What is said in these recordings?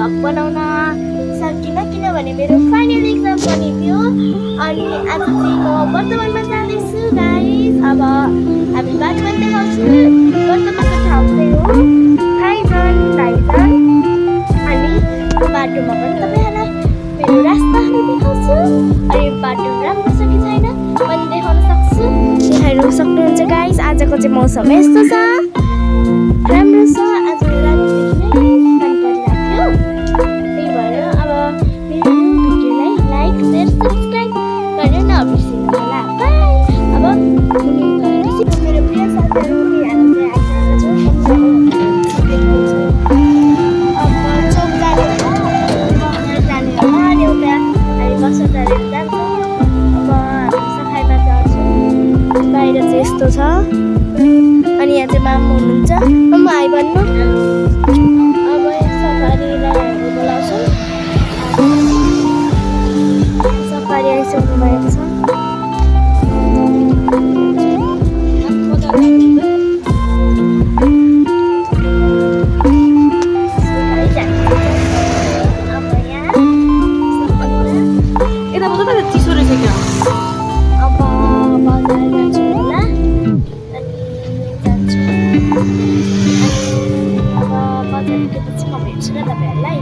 Vlog बनाउन सकिनँ किनभने मेरो फाइनल एक्जाम पनि थियो। अनि आज चाहिँ म वर्तमानमा जाँदैछु गाइस। अब हामी बाटोमा देखाउँछु। वर्तमानको ठाउँ चाहिँ हो थाइजन ताइजन। अनि बाटोमा पनि तपाईँहरूलाई मेरो रास्ताहरू देखाउँछु। अनि बाटो राम्रो छ कि छैन पनि देखाउन सक्छु। हेर्नु सक्नुहुन्छ गाइस, आजको चाहिँ मौसम यस्तो छ, राम्रो छ। आज रातिदेखि नै पानी परिरहेको थियो। त्यही भएर अब मेरो भिडियोलाई लाइक शेयर सब्सक्राइब गर्न नबिर्सिनु होला। बाई। अब मेरो प्रिय साथीहरू हामी चाहिँ आइसकेका छौँ। अब चोक जाने होला, बजार जाने होला, अनि एउटा हामी बस चढेर जान्छौँ। अब हामी सफाइमा चढ्छौँ। बाहिर चाहिँ यस्तो छ। अनि यहाँ चाहिँ मामु हुनुहुन्छ, मामु आइ भन्नु। अब सफारीलाई हामी बोलाउँछौँ। सफारी आइसक्नु भएको छ। चिसो रहेछ क्या। अब बजार जान्छु होला। अब बजार पुगेपछि म भेट्छु न तपाईँहरूलाई।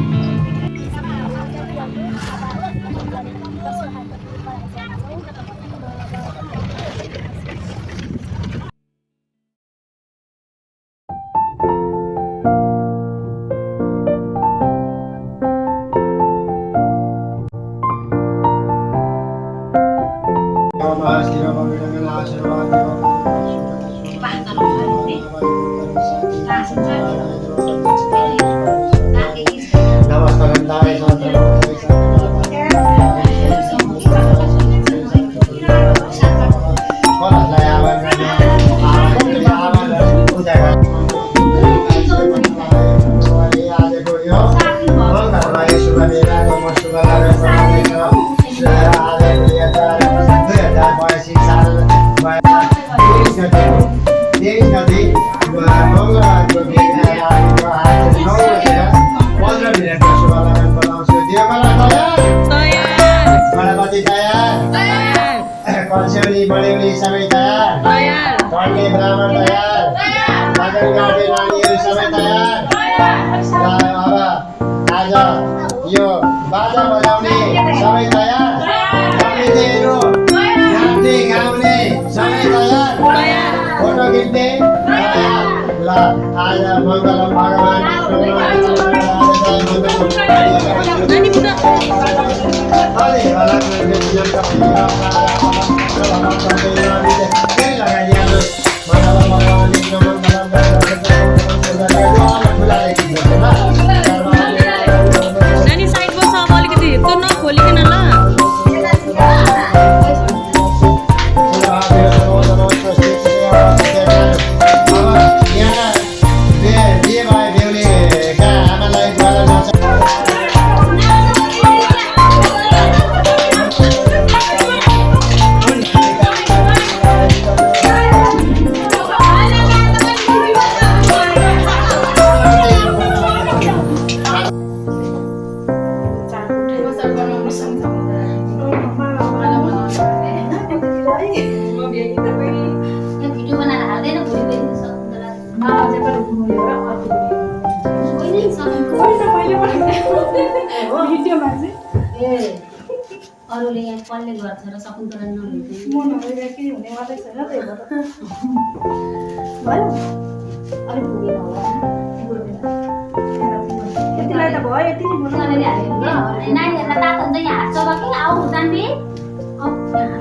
बढेउली सबै तयार, पढ्ने ब्राह्मण तयार, लगन गाड्ने नानीहरू सबै तयार। अब आज यो बाजा बजाउने सबै तयार, कमिटीहरू नाच्ने गाउने सबै तयार, फोटो खिच्ने तयार। ल आज मङ्गलम भगवान् नानी साइड बस अब अलिकति हिँड्नु नखोलिकन ल। अरूले यहाँ कसले गर्छ र शकुन्तला नभइदिए म नभएर के हुनेवालै छैन। त्यही भएर भयो अलिक पुगेन होला यतिलाई त भयो। यति नै बोल्नु नानीहरूले हाल्यो नि नानीहरूलाई तातो हुन्छ यहाँ हात चला कि आऊ जान्ने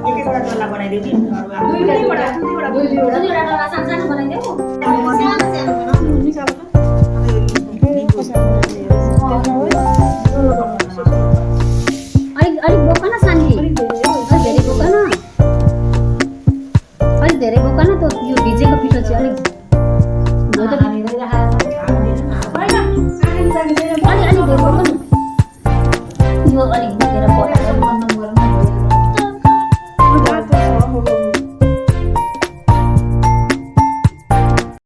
एक एकवटा डल्ला बनाइदिउ कि दुईवटा डल्ला सानो सानो बनाइदेऊ।